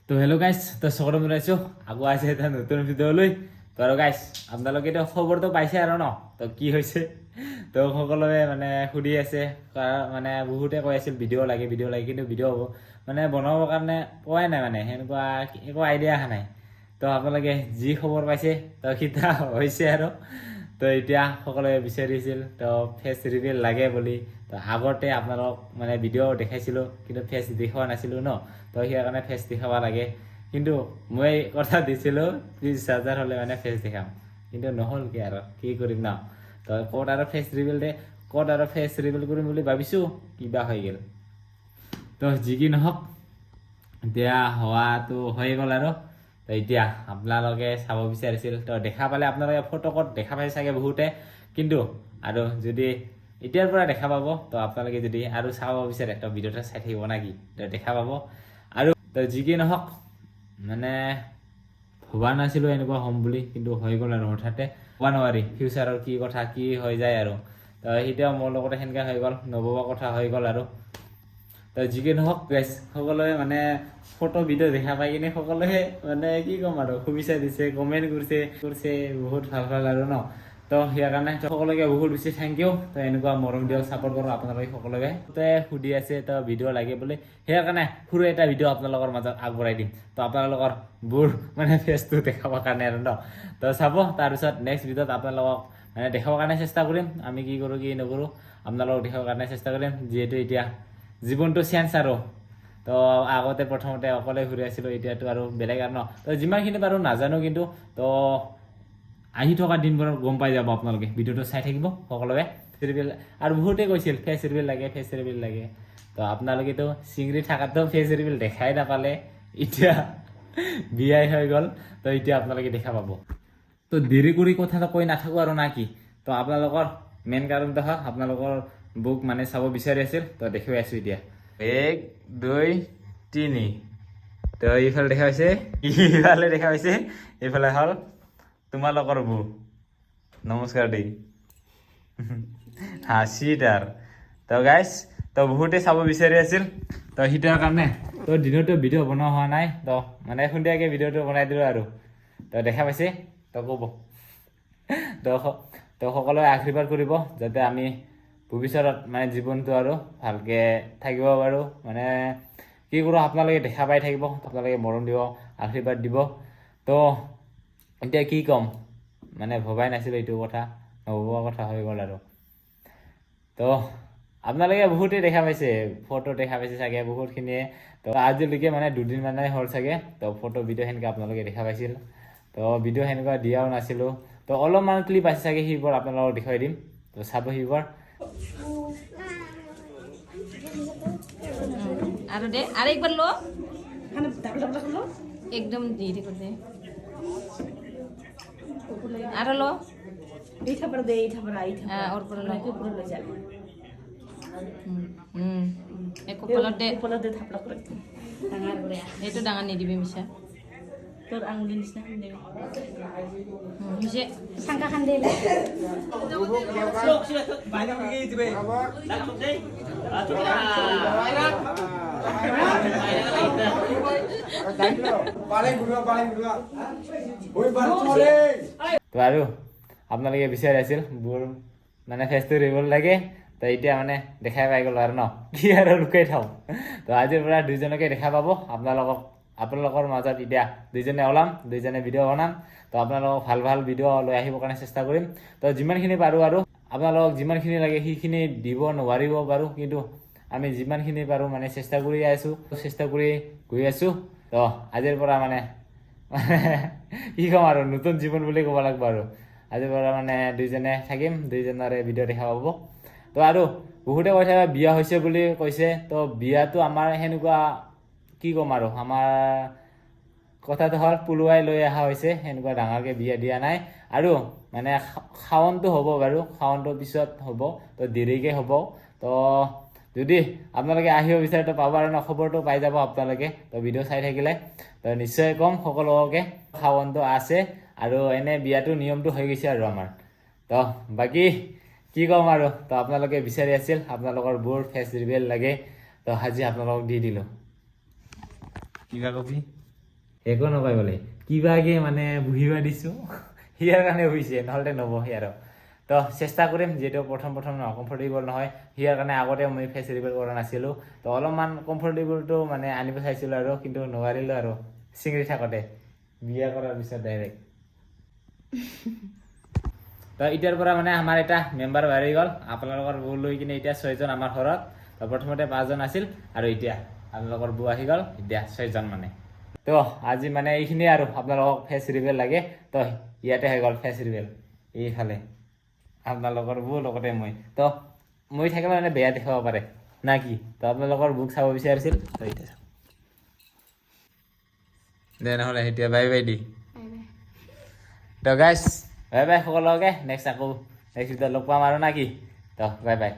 তো hello' guys, তো চকৰম ওলাইছোঁ আকৌ আছে এটা নতুন ভিডিঅ'লৈ। তো আৰু গাইজ আপোনালোকেতো খবৰটো পাইছে আৰু ন, তো কি হৈছে তো সকলোৱে মানে সুধি আছে, মানে বহুতে কৈ আছিল ভিডিঅ' লাগে কিন্তু ভিডিঅ' হ'ব মানে বনাবৰ কাৰণে পোৱাই নাই, মানে সেনেকুৱা একো আইডিয়া অহা নাই। তো আপোনালোকে যি খবৰ পাইছে তো সিটা হৈছে আৰু। তো এতিয়া সকলোৱে বিচাৰিছিল তো ফেচ ৰিভিল লাগে বুলি। তো আগতে আপোনালোকক মানে ভিডিঅ' দেখাইছিলোঁ কিন্তু ফেচ দেখুওৱা নাছিলোঁ ন, তো সেইকাৰণে ফেচ দেখাব লাগে। কিন্তু মই কথা দিছিলোঁ 30,000 হ'লে মানে ফেচ দেখাম, কিন্তু নহ'লগৈ আৰু কি কৰিম ন। তো ক'ত আৰু ফেচ ৰিভিল কৰিম বুলি ভাবিছোঁ, কিবা হৈ গ'ল। তো যি কি নহওক এতিয়া হোৱাটো হৈ গ'ল আৰু। তো এতিয়া আপোনালোকে চাব বিচাৰিছিল তো দেখা পালে, আপোনালোকে ফটোকত দেখা পাই চাগে বহুতে, কিন্তু আৰু যদি এতিয়াৰ পৰা দেখা পাব তো আপোনালোকে যদি আৰু চাব বিচাৰে তো ভিডিঅ'টো চাই থাকিব নাকি, তো দেখা পাব। আৰু তো যি কি নহওক মানে ভবা নাছিলোঁ এনেকুৱা হ'ম বুলি, কিন্তু হৈ গ'ল আৰু হঠাতে। ক'ব নোৱাৰি ফিউচাৰৰ কি কথা কি হৈ যায় আৰু। তো সেইটোও মোৰ লগতে সেনেকৈ হৈ গ'ল, নভবা কথা হৈ গ'ল আৰু। তো যি কি নহওক গাইজ, সকলোৱে মানে ফটো ভিডিঅ' দেখা পাই কিনে সকলোৱে মানে কি ক'ম আৰু শুভেচ্ছা দিছে, কমেণ্ট কৰিছে বহুত ভাল আৰু ন। তো সেইকাৰণে সকলোকে বহুত বেছি থেংক ইউ। তো এনেকুৱা মৰম দিয়ক, ছাপোৰ্ট কৰক আপোনালোকে সকলোকে। সুধি আছে তো ভিডিঅ' লাগে বুলি, সেইকাৰণে সৰু এটা ভিডিঅ' আপোনালোকৰ মাজত আগবঢ়াই দিম। তো আপোনালোকৰ বোৰ মানে ফেচটো দেখাবৰ কাৰণে আৰু ন। তো চাব, তাৰপিছত নেক্সট ভিডিঅ'ত আপোনালোকক মানে দেখাবৰ কাৰণে চেষ্টা কৰিম, আমি কি কৰোঁ কি নকৰোঁ আপোনালোকক দেখাবৰ কাৰণে চেষ্টা কৰিম। যিহেতু এতিয়া জীৱনটো চেঞ্জ আৰু। তো আগতে প্ৰথমতে অকলে ঘূৰি আছিলোঁ, এতিয়াতো আৰু বেলেগ আৰু ন। তো যিমানখিনি পাৰোঁ নাজানো, কিন্তু তো আহি থকা দিনবোৰত গম পাই যাব আপোনালোকে, ভিডিঅ'টো চাই থাকিব সকলোৱে। ৰিভিল আৰু বহুতে কৈছিল ফেচ ৰিভিল লাগে। তো আপোনালোকেতো চিংৰি থকাতো ফেচ ৰিভিল দেখাই নাপালে, এতিয়া বিয়াই হৈ গ'ল। তো এতিয়া আপোনালোকে দেখা পাব। তো দেৰি কৰি কথাটো কৈ নাথাকোঁ আৰু না কি। তো আপোনালোকৰ মেইন কাৰণটো হওক, আপোনালোকৰ বুক মানে চাব বিচাৰি আছিল, তো দেখুৱাই আছোঁ এতিয়া। 1 2 3। তো এইফালে দেখা পাইছে, ইফালে দেখা পাইছে, এইফালে হ'ল তোমালোকৰ বু। নমস্কাৰ দেই হাঁচি তাৰ। তো গাইজ তো বহুতে চাব বিচাৰি আছিল, তো সেইটোৰ কাৰণে তো দিনতো ভিডিঅ' বনোৱা হোৱা নাই। তো মানে সন্ধিয়াকৈ ভিডিঅ'টো বনাই দিলোঁ আৰু। তো দেখা পাইছে তো ক'ব তো সকলোৱে আশীৰ্বাদ কৰিব যাতে আমি ভৱিষ্যতত মানে জীৱনটো আৰু ভালকৈ থাকিব পাৰোঁ। মানে কি কৰোঁ আপোনালোকে দেখা পাই থাকিব, আপোনালোকে মৰম দিব, আশীৰ্বাদ দিব। তো এতিয়া কি ক'ম, মানে ভবাই নাছিলোঁ এইটো কথা, নভবা কথা হৈ গ'ল আৰু। তো আপোনালোকে বহুতেই দেখা পাইছে, ফটো দেখা পাইছে চাগে বহুতখিনিয়ে। তো আজিলৈকে মানে 2 দিন মানে হ'ল চাগে, তো ফটো ভিডিঅ' সেনেকৈ আপোনালোকে দেখা পাইছিল। তো ভিডিঅ' সেনেকুৱা দিয়াও নাছিলোঁ, তো অলপমান ক্লিপ আছে চাগে, সেইবোৰ আপোনালোকক দেখুৱাই দিম। তো চাব সেইবোৰ। আৰু দে আৰু একবাৰ লো একদম ধীরে করে আরো লো এইটা পরে দে, এইটা পরে হ্যাঁ ওর পরে লো উপরে লয়ে যাবে। এক কপালত দে উপরে দে থাপড়া করে ডাঙার করে এইটো ডাঙৰ নিদিবি মিছা তোৰ আঙুলি নিচিনা খান দেবে মিছে সাঙ্কা খান দেলে তো আৰু আপোনালোকে বিচাৰি আছিল বোৰ মানে ফেচটো ৰিভিল লাগে, তো এতিয়া মানে দেখাই পাই গ'লো আৰু ন, কি আৰু লুকাই থাওঁ। তো আজিৰ পৰা দুইজনকে দেখা পাব আপোনালোকৰ মাজত। এতিয়া দুইজনে ওলাম, দুইজনে ভিডিঅ' বনাম। তো আপোনালোকক ভাল ভিডিঅ' লৈ আহিবৰ কাৰণে চেষ্টা কৰিম। তো যিমানখিনি পাৰোঁ আৰু আপোনালোকক যিমানখিনি লাগে সেইখিনি দিব নোৱাৰিব বাৰু, কিন্তু আমি যিমানখিনি পাৰোঁ মানে চেষ্টা কৰি গৈ আছোঁ। তো আজিৰ পৰা মানে কি ক'ম আৰু, নতুন জীৱন বুলি ক'ব লাগিব আৰু। আজিৰ পৰা মানে দুইজনে থাকিম, দুইজনৰে ভিডিঅ' দেখা পাব। তো আৰু বহুতে কৈ থাকে বিয়া হৈছে বুলি কৈছে, তো বিয়াটো আমাৰ সেনেকুৱা কি ক'ম আৰু, আমাৰ কথাটো হ'ল পলুৱাই লৈ অহা হৈছে, সেনেকুৱা ডাঙৰকৈ বিয়া দিয়া নাই। আৰু মানে শাওনটো হ'ব বাৰু, শাওনটোৰ পিছত হ'ব, তো দেৰিকৈ হ'ব। তো যদি আপোনালোকে আহিব বিচাৰে তো পাব আৰু ন, খবৰটো পাই যাব আপোনালোকে। তো ভিডিঅ' চাই থাকিলে তো নিশ্চয় ক'ম সকলোকে, শাওনটো আছে আৰু এনে বিয়াটো নিয়মটো হৈ গৈছে আৰু আমাৰ। তো বাকী কি ক'ম আৰু, তো আপোনালোকে বিচাৰি আছিল আপোনালোকৰ বোৰ ফেচ ৰিভিল লাগে, তো আজি আপোনালোকক দি দিলোঁ। কিবা কবি একো নকয় বোলে কিবাকে মানে বহিবা দিছোঁ সিয়াৰ কাৰণে হৈছে নহ'লে নবহে আৰু তো চেষ্টা কৰিম যিহেতু প্ৰথম ন কমফৰ্টেবল নহয় সিয়াৰ কাৰণে আগতে মই ফেচ ৰিভিল কৰা নাছিলোঁ তো অলপমান কমফৰ্টেবলটো মানে আনিব চাইছিলোঁ আৰু কিন্তু নোৱাৰিলোঁ আৰু চিঙৰি থাকোঁতে বিয়া কৰাৰ পিছত ডাইৰেক্ট তো এতিয়াৰ পৰা মানে আমাৰ এটা মেম্বাৰ বাঢ়ি গ'ল আপোনালোকৰ বৌ লৈ কিনে এতিয়া 6জন আমাৰ ঘৰত তো প্ৰথমতে 5জন আছিল আৰু এতিয়া আপোনালোকৰ বৌ আহি গ'ল এতিয়া 6জন মানে তো আজি মানে এইখিনিয়ে আৰু আপোনালোকক ফেচ ৰিভিল লাগে তো ইয়াতে হৈ গ'ল ফেচ ৰিভিল এইফালে আপোনালোকৰ বৌ লগতে মই তো মই থাকিলে মানে বেয়া দেখাব পাৰে না কি তো আপোনালোকৰ বুক চাব বিচাৰিছিল তো এতিয়া চাওক দে নহ'লে এতিয়া বাই বাই দি তো গাইছ বাই বাই সকলোকে নেক্সট আকৌ নেক্সট ভিডিঅ'ত লগ পাম আৰু না কি তো বাই বাই